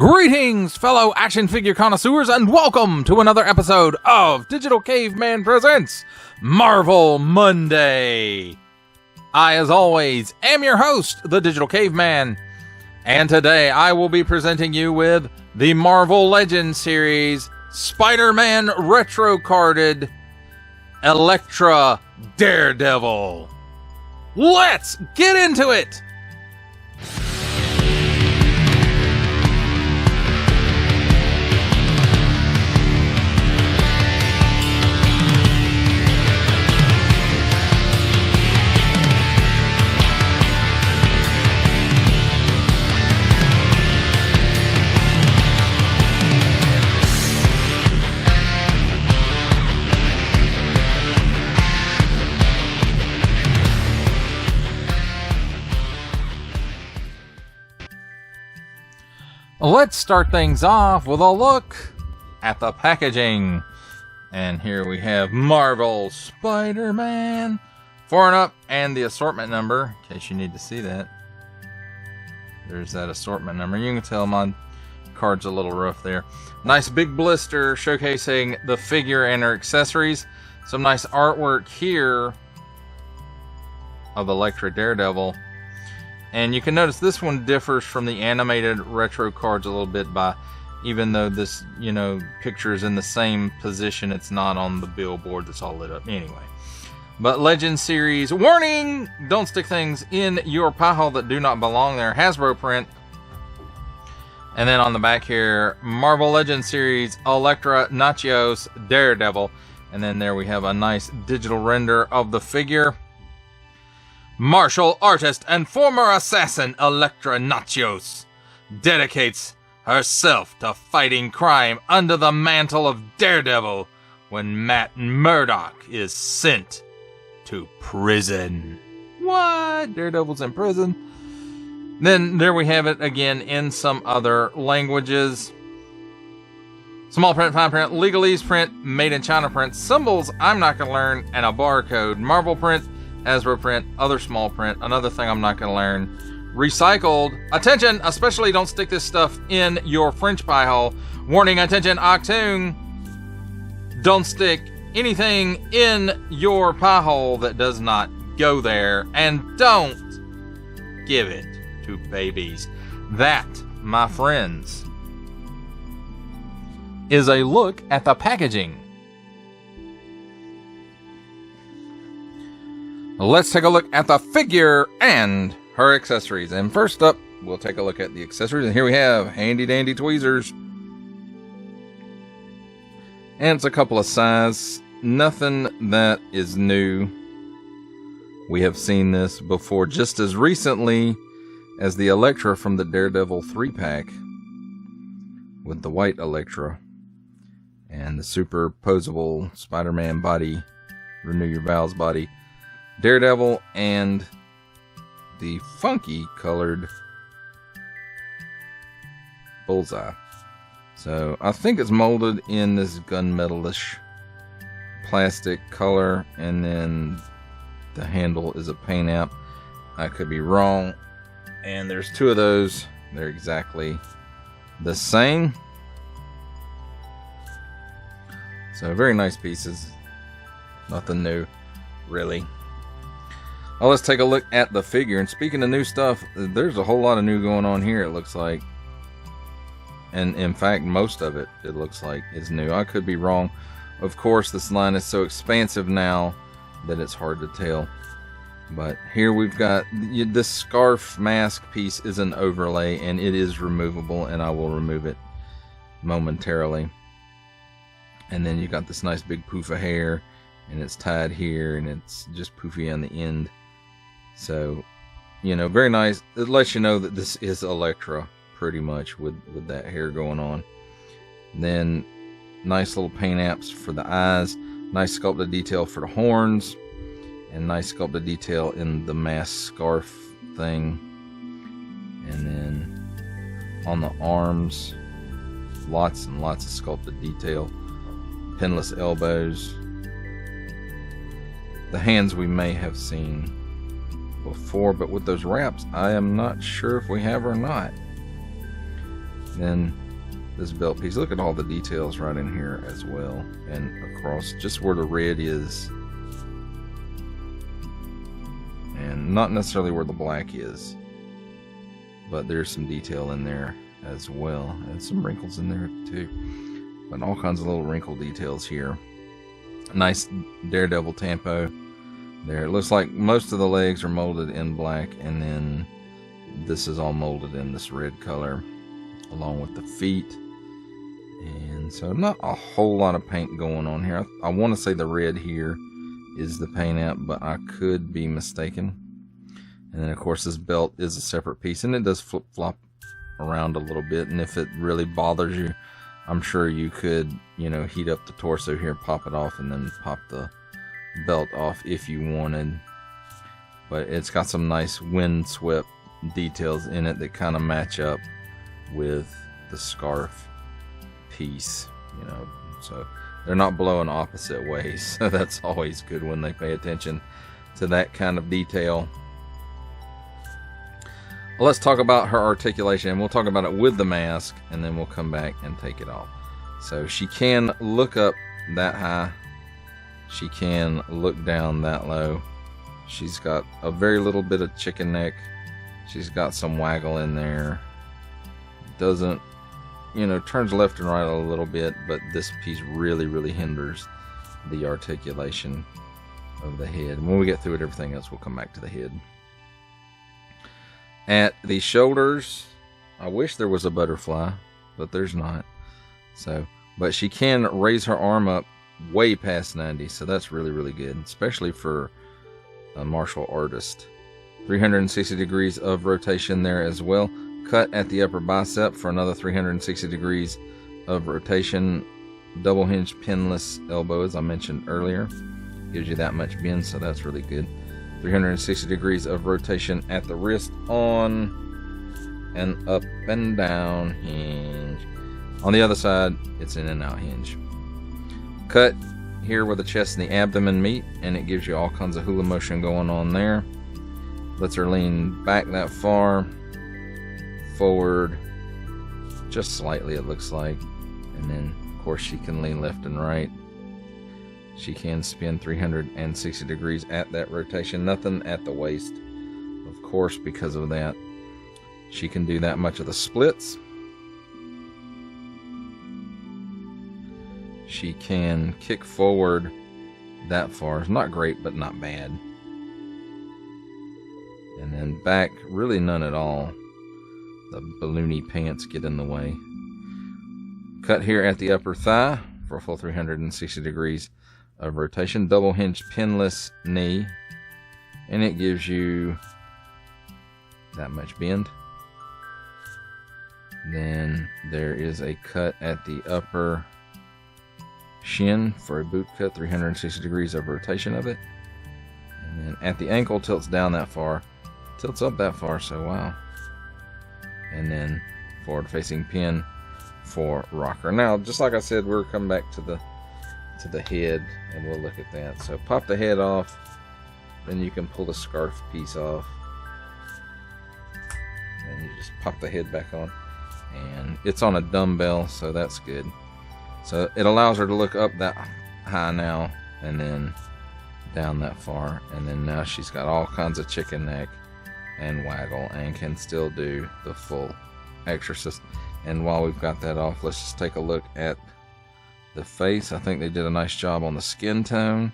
Greetings, fellow action figure connoisseurs, and welcome to another episode of Digital Caveman Presents Marvel Monday. I, as always, am your host, the Digital Caveman, and today I will be presenting you with the Marvel Legends series Spider-Man retro-carded Elektra Daredevil. Let's get into it! Let's start things off with a look at the packaging. And here we have Marvel Spider-Man 4 and up, and the assortment number, in case you need to see that. There's that assortment number. You can tell my card's a little rough there. Nice big blister showcasing the figure and her accessories. Some nice artwork here of Elektra Daredevil. And you can notice this one differs from the animated retro cards a little bit by, even though this, picture is in the same position, it's not on the billboard that's all lit up anyway. But Legend Series, warning! Don't stick things in your pie hole that do not belong there. Hasbro print. And then on the back here, Marvel Legend Series, Elektra Nachos Daredevil. And then there we have a nice digital render of the figure. Martial artist and former assassin Elektra Nachos dedicates herself to fighting crime under the mantle of Daredevil when Matt Murdock is sent to prison. What? Daredevil's in prison? Then there we have it again in some other languages. Small print, fine print, legalese print, made in China print, symbols I'm not going to learn, and a barcode. Marvel print, Hasbro print, other small print, another thing I'm not going to learn. Recycled. Attention, especially don't stick this stuff in your French pie hole. Warning, attention, Octoon. Don't stick anything in your pie hole that does not go there. And don't give it to babies. That, my friends, is a look at the packaging. Let's take a look at the figure and her accessories. And first up, we'll take a look at the accessories. And here we have handy dandy tweezers. And it's a couple of sizes. Nothing that is new. We have seen this before just as recently as the Elektra from the Daredevil 3-pack. With the white Elektra. And the superposable Spider-Man body. Renew Your Vows body. Daredevil, and the funky colored Bullseye. So I think it's molded in this gunmetalish plastic color, and then the handle is a paint app. I could be wrong. And there's two of those. They're exactly the same. So very nice pieces. Nothing new, really. Well, let's take a look at the figure. And speaking of new stuff, there's a whole lot of new going on here, it looks like. And in fact, most of it looks like, is new. I could be wrong. Of course, this line is so expansive now that it's hard to tell. But here we've got, this scarf mask piece is an overlay, and it is removable, and I will remove it momentarily. And then you got this nice big poof of hair, and it's tied here, and it's just poofy on the end. So, very nice. It lets you know that this is Elektra, pretty much, with that hair going on. And then, nice little paint apps for the eyes. Nice sculpted detail for the horns. And nice sculpted detail in the mask scarf thing. And then, on the arms, lots and lots of sculpted detail. Pinless elbows. The hands we may have seen before, but with those wraps, I am not sure if we have or not. Then this belt piece, look at all the details right in here as well, and across just where the red is, and not necessarily where the black is, but there's some detail in there as well, and some wrinkles in there too, but all kinds of little wrinkle details here. Nice Daredevil tampo there. It looks like most of the legs are molded in black, and then this is all molded in this red color along with the feet. And so not a whole lot of paint going on here. I want to say the red here is the paint app, but I could be mistaken. And then of course this belt is a separate piece, and it does flip-flop around a little bit, and if it really bothers you, I'm sure you could, you know, heat up the torso here, pop it off, and then pop the belt off if you wanted. But it's got some nice windswept details in it that kind of match up with the scarf piece, you know, so they're not blowing opposite ways. So that's always good when they pay attention to that kind of detail. Well, let's talk about her articulation, and we'll talk about it with the mask, and then we'll come back and take it off. So she can look up that high, she can look down that low. She's got a very little bit of chicken neck. She's got some waggle in there. Doesn't, you know, turns left and right a little bit, but this piece really hinders the articulation of the head. And when we get through it, everything else will come back to the head. At the shoulders, I wish there was a butterfly, but there's not. So, but she can raise her arm up way past 90, so that's really good, especially for a martial artist. 360 degrees of rotation there as well. Cut at the upper bicep for another 360 degrees of rotation. Double hinge pinless elbow, as I mentioned earlier, gives you that much bend, so that's really good. 360 degrees of rotation at the wrist on an up and down hinge. On the other side, it's in and out hinge. Cut here where the chest and the abdomen meet, and it gives you all kinds of hula motion going on there. Lets her lean back that far, forward just slightly, it looks like, and then of course she can lean left and right. She can spin 360 degrees at that rotation. Nothing at the waist, of course, because of that. She can do that much of the splits. She can kick forward that far. It's not great, but not bad. And then back, really none at all. The balloony pants get in the way. Cut here at the upper thigh for a full 360 degrees of rotation. Double hinge pinless knee, and it gives you that much bend. Then there is a cut at the upper shin for a boot cut, 360 degrees of rotation of it. And then at the ankle, tilts down that far, tilts up that far, so wow. And then forward facing pin for rocker. Now, just like I said, we're coming back to the head, and we'll look at that. So pop the head off, then you can pull the scarf piece off, and you just pop the head back on, and it's on a dumbbell, so that's good. So it allows her to look up that high now, and then down that far, and then now she's got all kinds of chicken neck and waggle, and can still do the full exorcist. And while we've got that off, let's just take a look at the face. I think they did a nice job on the skin tone,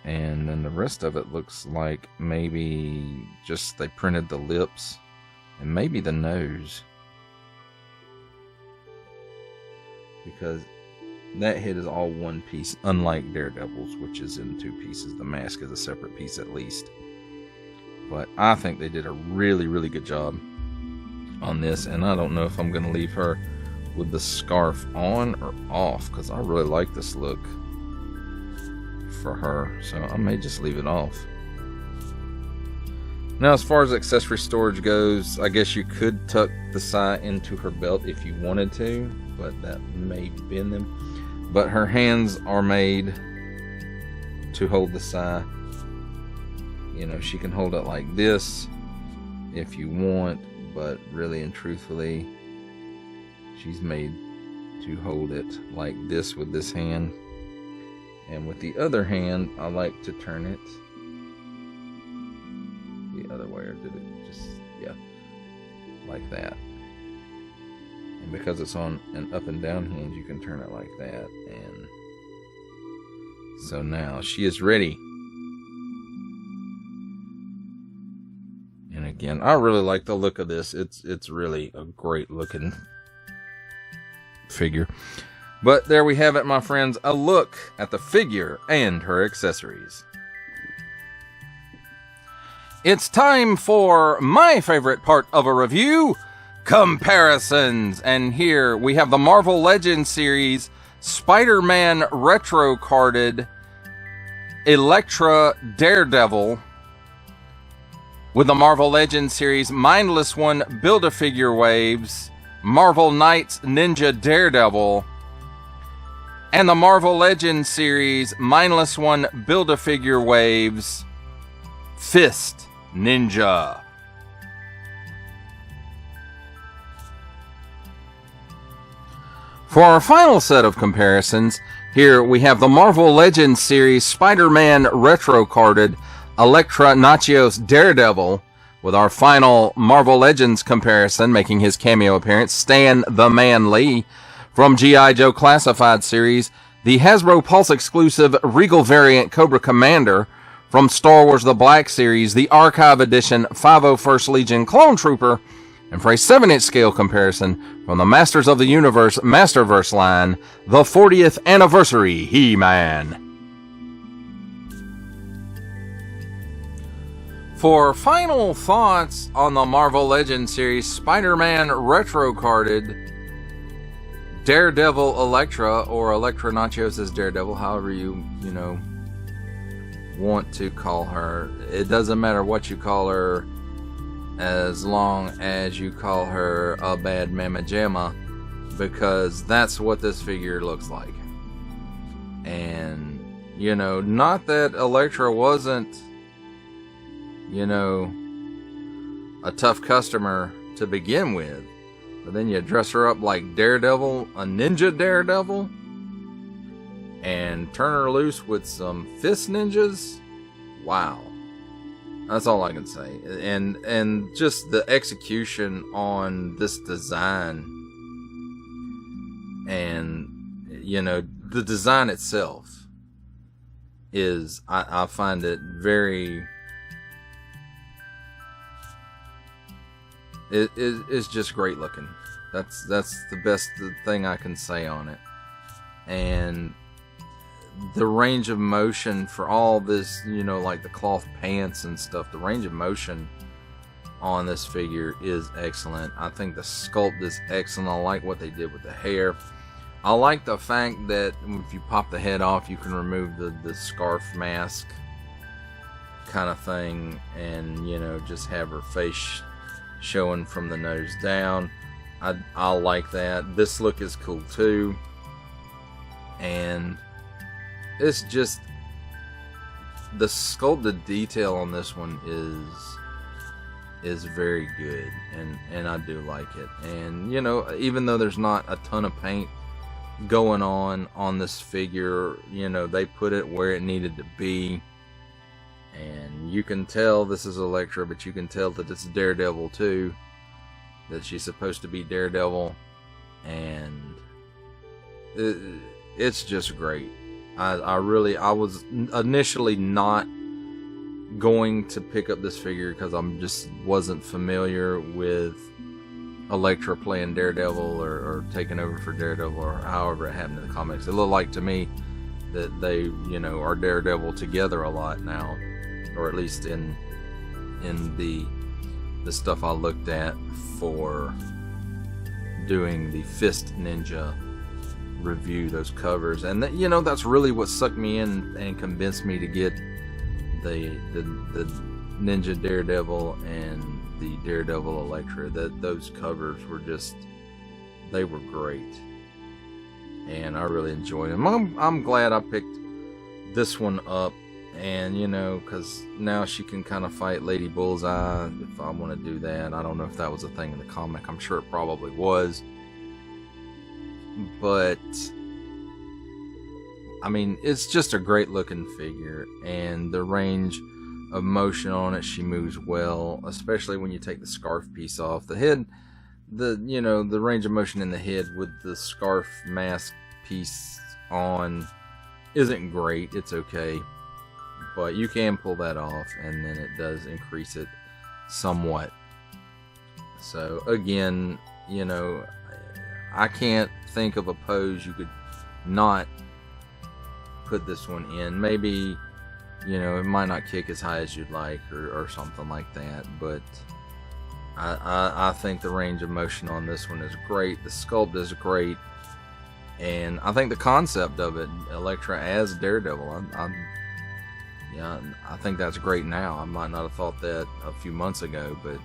and then the rest of it looks like maybe just they printed the lips and maybe the nose, because that head is all one piece, unlike Daredevil's, which is in two pieces. The mask is a separate piece at least. But I think they did a really good job on this, and I don't know if I'm going to leave her with the scarf on or off, because I really like this look for her, so I may just leave it off. Now, as far as accessory storage goes, I guess you could tuck the sai into her belt if you wanted to, but that may bend them. But her hands are made to hold the sai. You know, she can hold it like this if you want, but really and truthfully, she's made to hold it like this with this hand. And with the other hand, I like to turn it the other way, or did it just, yeah, like that. And because it's on an up and down hinge, you can turn it like that. And so now she is ready. And again, I really like the look of this. It's really a great looking figure. But there we have it, my friends, a look at the figure and her accessories. It's time for my favorite part of a review, comparisons. And here we have the Marvel Legends series Spider-Man retro carded Elektra Daredevil with the Marvel Legends series Mindless One Build-A-Figure Waves, Marvel Knights Ninja Daredevil, and the Marvel Legends series Mindless One Build-A-Figure Waves Fist Ninja. For our final set of comparisons, here we have the Marvel Legends series Spider-Man retro carded Elektra Nachios Daredevil, with our final Marvel Legends comparison making his cameo appearance, Stan the Man Lee, from G.I. Joe Classified series, the Hasbro Pulse exclusive Regal variant Cobra Commander, from Star Wars The Black series, the Archive Edition 501st Legion Clone Trooper, and for a 7-inch scale comparison from the Masters of the Universe Masterverse line, the 40th Anniversary He-Man. For final thoughts on the Marvel Legends series Spider-Man retro carded Daredevil Elektra, or Elektra Nachios as Daredevil, however you want to call her. It doesn't matter what you call her, as long as you call her a bad mama jamma, because that's what this figure looks like. And, not that Elektra wasn't, a tough customer to begin with, but then you dress her up like Daredevil, a ninja Daredevil, and turn her loose with some fist ninjas. Wow. That's all I can say. And just the execution on this design, and the design itself is, I find it very, it's just great looking. That's the best thing I can say on it. And the range of motion for all this, like the cloth pants and stuff, the range of motion on this figure is excellent. I think the sculpt is excellent. I like what they did with the hair. I like the fact that if you pop the head off, you can remove the scarf mask kind of thing, and just have her face showing from the nose down. I like that. This look is cool too, and it's just the sculpted detail on this one is very good, and I do like it. And even though there's not a ton of paint going on this figure, they put it where it needed to be, and you can tell this is Elektra, but you can tell that it's Daredevil too, that she's supposed to be Daredevil, and it's just great. I was initially not going to pick up this figure because I'm just wasn't familiar with Elektra playing Daredevil or taking over for Daredevil, or however it happened in the comics. It looked like to me that they, are Daredevil together a lot now, or at least in the stuff I looked at for doing the Fist Ninja review, those covers. And that's really what sucked me in and convinced me to get the Ninja Daredevil and the Daredevil Elektra. Those covers were just, they were great, and I really enjoyed them. I'm glad I picked this one up, and because now she can kind of fight Lady Bullseye if I want to do that. I don't know if that was a thing in the comic. I'm sure it probably was, but I mean, it's just a great looking figure, and the range of motion on it, she moves well, especially when you take the scarf piece off. The head, the range of motion in the head with the scarf mask piece on isn't great. It's okay, but you can pull that off, and then it does increase it somewhat. So again, I can't think of a pose you could not put this one in. Maybe, it might not kick as high as you'd like, or something like that, but I think the range of motion on this one is great. The sculpt is great, and I think the concept of it, Elektra as Daredevil, I think that's great now. I might not have thought that a few months ago, but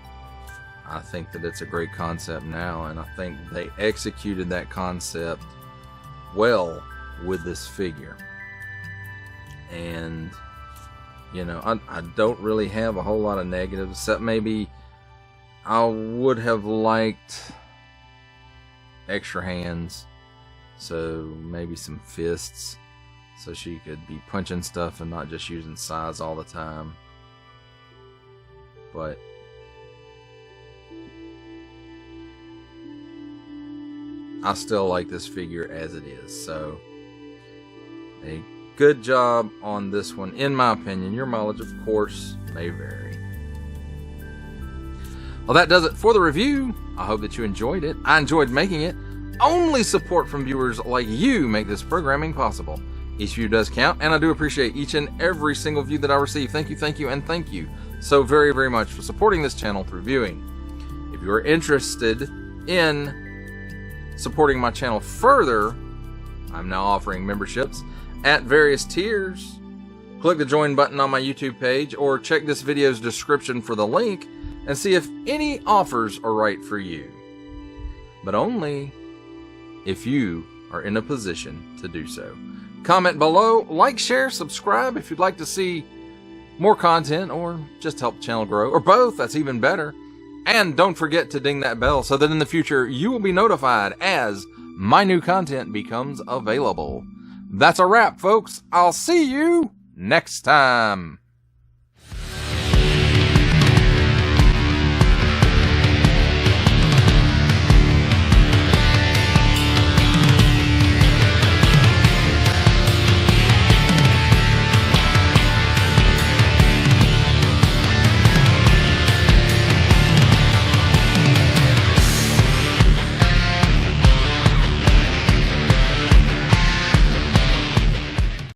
I think that it's a great concept now, and I think they executed that concept well with this figure. And I don't really have a whole lot of negatives, except maybe I would have liked extra hands, so maybe some fists, so she could be punching stuff and not just using size all the time. But I still like this figure as it is, so a good job on this one, in my opinion. Your mileage, of course, may vary. Well, that does it for the review. I hope that you enjoyed it. I enjoyed making it. Only support from viewers like you make this programming possible. Each view does count, and I do appreciate each and every single view that I receive. Thank you, and thank you so very, very much for supporting this channel through viewing. If you are interested in supporting my channel further, I'm now offering memberships at various tiers. Click the join button on my YouTube page, or check this video's description for the link and see if any offers are right for you. But only if you are in a position to do so. Comment below, like, share, subscribe if you'd like to see more content, or just help the channel grow, or both. That's even better. And don't forget to ding that bell so that in the future you will be notified as my new content becomes available. That's a wrap, folks. I'll see you next time.